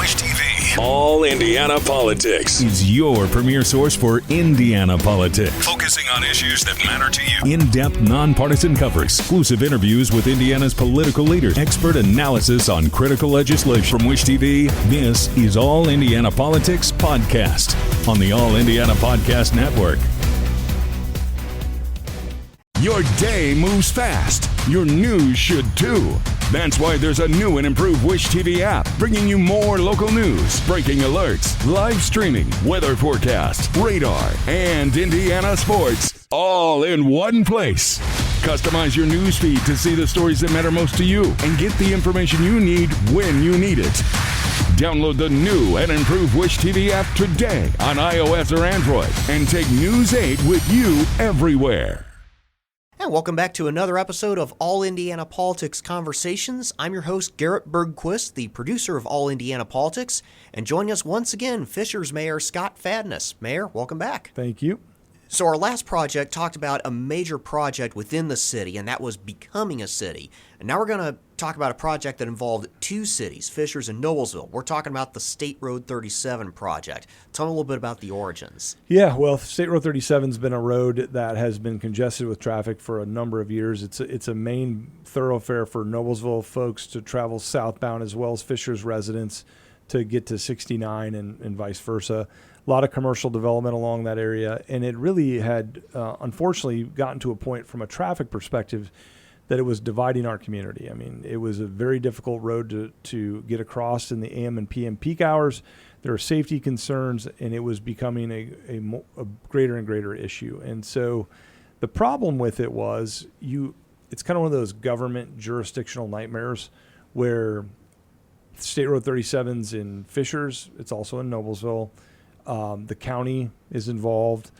Wish TV. All Indiana Politics is your premier source for Indiana politics. Focusing on issues that matter to you. In-depth, nonpartisan coverage, exclusive interviews with Indiana's political leaders, expert analysis on critical legislation. From Wish TV, this is All Indiana Politics Podcast on the All Indiana Podcast Network. Your day moves fast. Your news should too. That's why there's a new and improved Wish TV app, bringing you more local news, breaking alerts, live streaming, weather forecast, radar, and Indiana sports, all in one place. Customize your news feed to see the stories that matter most to you and get the information you need when you need it. Download the new and improved Wish TV app today on iOS or Android and take News 8 with you everywhere. And welcome back to another episode of All Indiana Politics Conversations. I'm your host, Garrett Bergquist, the producer of All Indiana Politics. And joining us once again, Fisher's Mayor Scott Fadness. Mayor, welcome back. Thank you. So our last project talked about a major project within the city, and that was becoming a city. And now we're going to talk about a project that involved two cities, Fishers and Noblesville. We're talking about the State Road 37 project. Tell me a little bit about the origins. Yeah, well, State Road 37 has been a road that has been congested with traffic for a number of years. It's a main thoroughfare for Noblesville folks to travel southbound, as well as Fishers residents to get to 69 and vice versa. A lot of commercial development along that area, and it really had, unfortunately, gotten to a point from a traffic perspective that it was dividing our community. I mean, it was a very difficult road to get across in the AM and PM peak hours. There were safety concerns, and it was becoming a greater and greater issue. And so the problem with it was it's kind of one of those government jurisdictional nightmares where State Road 37's in Fishers, it's also in Noblesville. The county is involved,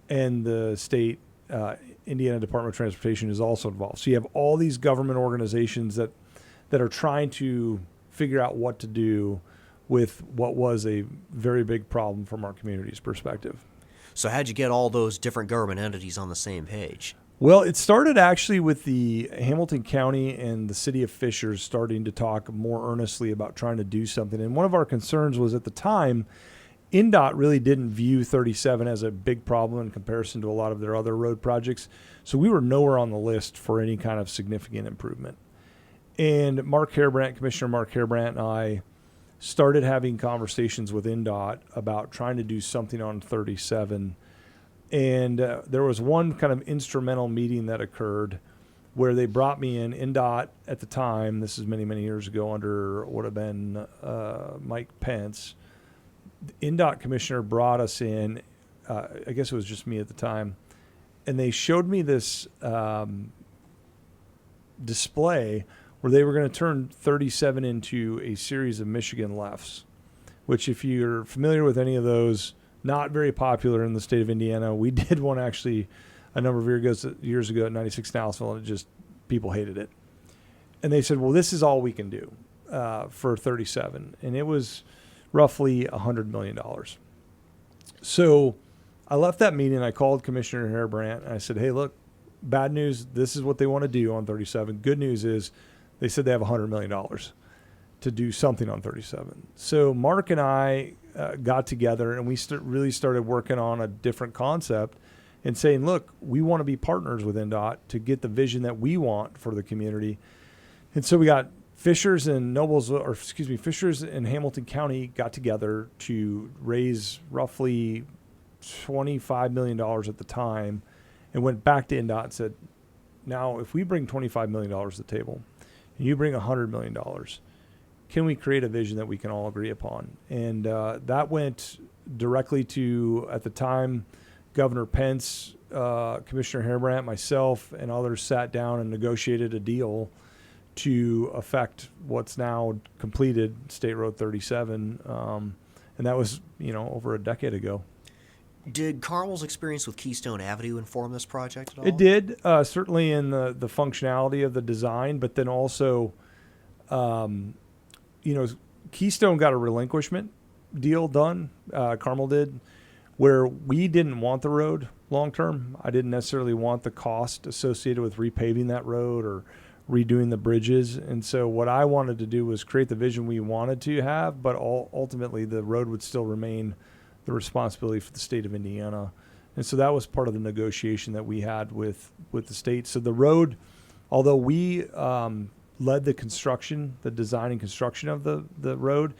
and the state Indiana Department of Transportation is also involved. So you have all these government organizations that are trying to figure out what to do with what was a very big problem from our community's perspective. So how'd you get all those different government entities on the same page? Well, it started actually with the Hamilton County and the city of Fishers starting to talk more earnestly about trying to do something. And one of our concerns was at the time, INDOT really didn't view 37 as a big problem in comparison to a lot of their other road projects. So we were nowhere on the list for any kind of significant improvement. And Commissioner Mark Harebrant and I started having conversations with INDOT about trying to do something on 37. And there was one kind of instrumental meeting that occurred where they brought me in. INDOT at the time, this is many, many years ago under what would have been Mike Pence, the INDOT commissioner brought us in, I guess it was just me at the time, and they showed me this display where they were going to turn 37 into a series of Michigan lefts, which if you're familiar with any of those, not very popular in the state of Indiana. We did one actually a number of years ago at 96 Nelsville, and people hated it. And they said, well, this is all we can do for 37. And it was roughly $100 million. So I left that meeting. I called Commissioner Harebrant and I said, hey, look, bad news. This is what they want to do on 37. Good news is they said they have $100 million to do something on 37. So Mark and I got together and we really started working on a different concept and saying, look, we want to be partners with INDOT to get the vision that we want for the community. And so we got Fishers and Fishers and Hamilton County got together to raise roughly $25 million at the time and went back to INDOT and said, now, if we bring $25 million to the table and you bring $100 million, can we create a vision that we can all agree upon? And that went directly to, at the time, Governor Pence, Commissioner Harebrant, myself, and others sat down and negotiated a deal to affect what's now completed State Road 37. And that was, over a decade ago. Did Carmel's experience with Keystone Avenue inform this project at all? It did, certainly in the functionality of the design, but then also, Keystone got a relinquishment deal done, Carmel did, where we didn't want the road long term. I didn't necessarily want the cost associated with repaving that road or redoing the bridges. And so what I wanted to do was create the vision we wanted to have, but ultimately the road would still remain the responsibility for the state of Indiana. And so that was part of the negotiation that we had with the state. So the road, although we led the construction, the design and construction of the road,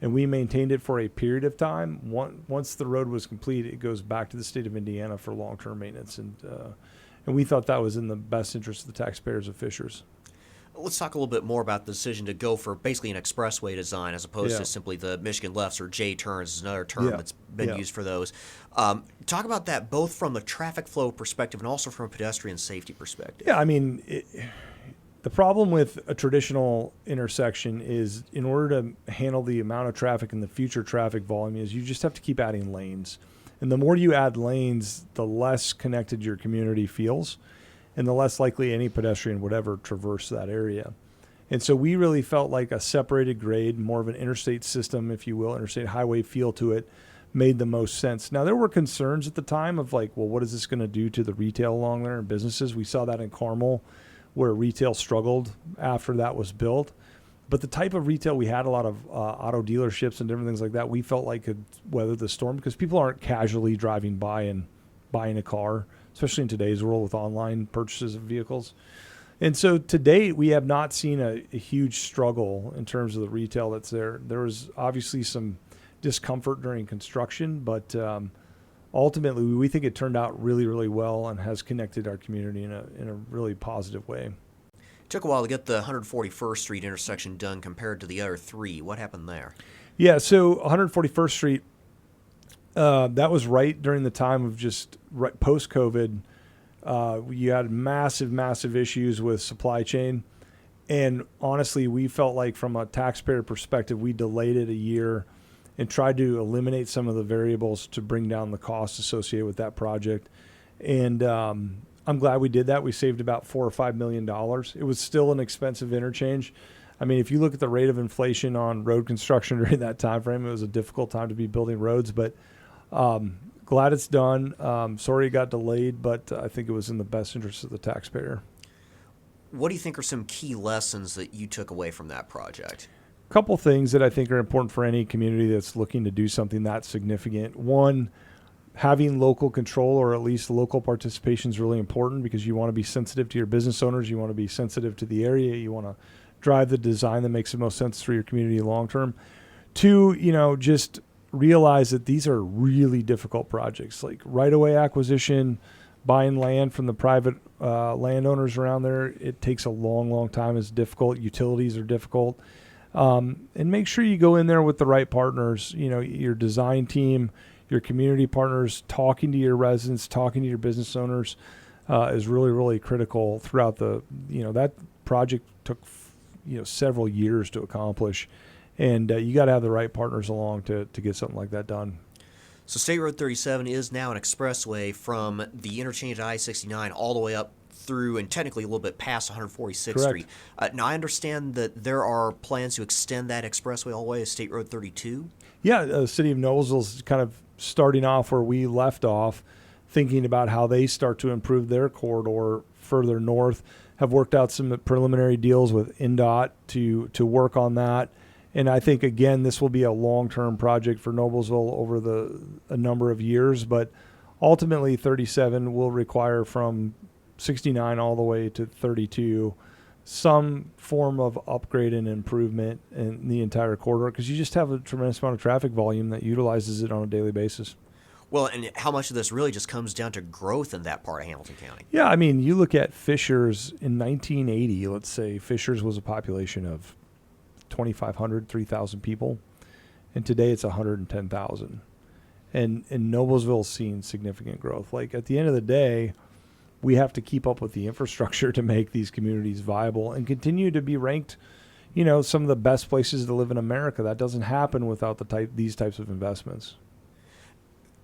and we maintained it for a period of time, once the road was complete, it goes back to the state of Indiana for long-term maintenance. And we thought that was in the best interest of the taxpayers of Fishers. Let's talk a little bit more about the decision to go for basically an expressway design as opposed to simply the Michigan lefts, or J turns is another term that's been used for those. Talk about that both from a traffic flow perspective and also from a pedestrian safety perspective. Yeah, I mean, the problem with a traditional intersection is, in order to handle the amount of traffic and the future traffic volume, is you just have to keep adding lanes. And the more you add lanes, the less connected your community feels, and the less likely any pedestrian would ever traverse that area. And so we really felt like a separated grade, more of an interstate system, if you will, interstate highway feel to it, made the most sense. Now, there were concerns at the time of like, well, what is this going to do to the retail along there and businesses? We saw that in Carmel, where retail struggled after that was built. But the type of retail we had, a lot of auto dealerships and different things like that, we felt like could weather the storm, because people aren't casually driving by and buying a car, especially in today's world with online purchases of vehicles. And so to date, we have not seen a huge struggle in terms of the retail that's there. There was obviously some discomfort during construction, but ultimately we think it turned out really, really well and has connected our community in a really positive way. It took a while to get the 141st Street intersection done compared to the other three. What happened there? Yeah, so 141st Street, that was right during the time of just post-COVID. You had massive issues with supply chain. And honestly, we felt like from a taxpayer perspective, we delayed it a year and tried to eliminate some of the variables to bring down the costs associated with that project. And I'm glad we did that. We saved about $4 or $5 million. It was still an expensive interchange. I mean, if you look at the rate of inflation on road construction during that time frame, it was a difficult time to be building roads. But glad it's done. Sorry it got delayed, but I think it was in the best interest of the taxpayer. What do you think are some key lessons that you took away from that project? A couple things that I think are important for any community that's looking to do something that significant. One, having local control, or at least local participation, is really important, because you want to be sensitive to your business owners. You want to be sensitive to the area. You want to drive the design that makes the most sense for your community long term. Two, just realize that these are really difficult projects, like right-of-way acquisition, buying land from the private landowners around there. It takes a long time. It's difficult. Utilities are difficult. And make sure you go in there with the right partners, your design team, your community partners. Talking to your residents, talking to your business owners is really critical throughout that project took, several years to accomplish. And you got to have the right partners along to get something like that done. So State Road 37 is now an expressway from the interchange at I-69 all the way up through and technically a little bit past 146th Street. Now, I understand that there are plans to extend that expressway all the way to State Road 32. Yeah, the city of Noblesville's kind of starting off where we left off, thinking about how they start to improve their corridor further north, have worked out some preliminary deals with NDOT to work on that. And I think, again, this will be a long-term project for Noblesville over a number of years. But ultimately, 37 will require from 69 all the way to 32 some form of upgrade and improvement in the entire corridor, because you just have a tremendous amount of traffic volume that utilizes it on a daily basis. Well, and how much of this really just comes down to growth in that part of Hamilton County? Yeah, I mean, you look at Fishers in 1980, let's say Fishers was a population of 2,500, 3,000 people, and today it's 110,000. And Noblesville's seen significant growth. Like, at the end of the day, we have to keep up with the infrastructure to make these communities viable and continue to be ranked, some of the best places to live in America. That doesn't happen without these types of investments.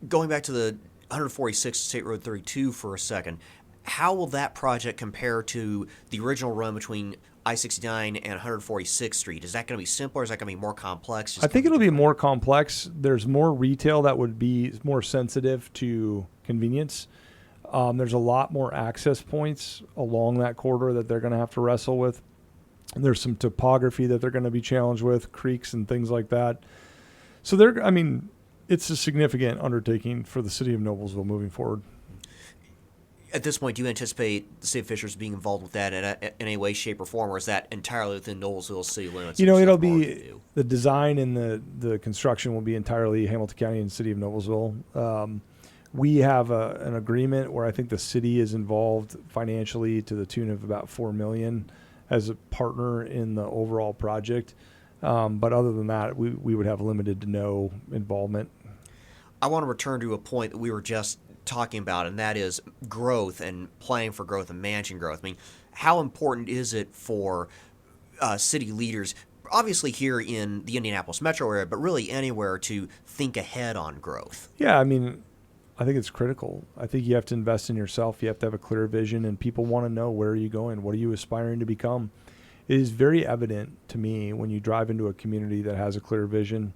Going back to the 146th State Road 32 for a second, how will that project compare to the original run between I-69 and 146th Street? Is that going to be simpler? Is that going to be more complex? I think it'll be more complex. There's more retail that would be more sensitive to convenience. There's a lot more access points along that corridor that they're going to have to wrestle with. There's some topography that they're going to be challenged with, creeks and things like that. So it's a significant undertaking for the city of Noblesville moving forward. At this point, do you anticipate the city of Fishers being involved with that in any way, shape, or form, or is that entirely within Noblesville city limits? It'll be the design and the construction will be entirely Hamilton County and city of Noblesville. We have an agreement where I think the city is involved financially to the tune of about $4 million as a partner in the overall project. But other than that, we would have limited to no involvement. I want to return to a point that we were just talking about, and that is growth and planning for growth and managing growth. I mean, how important is it for city leaders, obviously here in the Indianapolis metro area, but really anywhere, to think ahead on growth? Yeah, I think it's critical. I think you have to invest in yourself. You have to have a clear vision, and people want to know, where are you going? What are you aspiring to become? It is very evident to me when you drive into a community that has a clear vision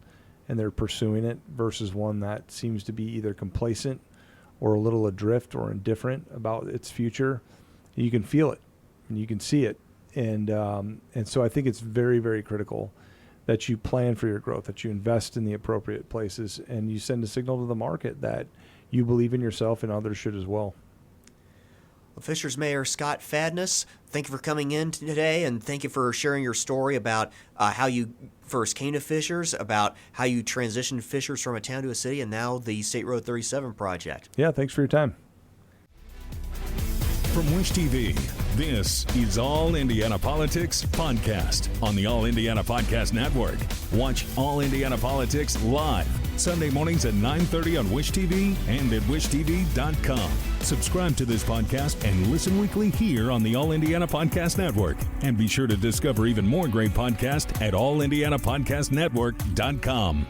and they're pursuing it versus one that seems to be either complacent or a little adrift or indifferent about its future. You can feel it and you can see it. And so I think it's very, very critical that you plan for your growth, that you invest in the appropriate places, and you send a signal to the market that you believe in yourself and others should as well. Fishers Mayor Scott Fadness, thank you for coming in today, and thank you for sharing your story about how you first came to Fishers, about how you transitioned Fishers from a town to a city, and now the State Road 37 project. Yeah, thanks for your time. From Wish TV, this is All Indiana Politics Podcast on the All Indiana Podcast Network. Watch All Indiana Politics live Sunday mornings at 9:30 on Wish TV and at wishtv.com. Subscribe to this podcast and listen weekly here on the All Indiana Podcast Network. And be sure to discover even more great podcasts at allindianapodcastnetwork.com.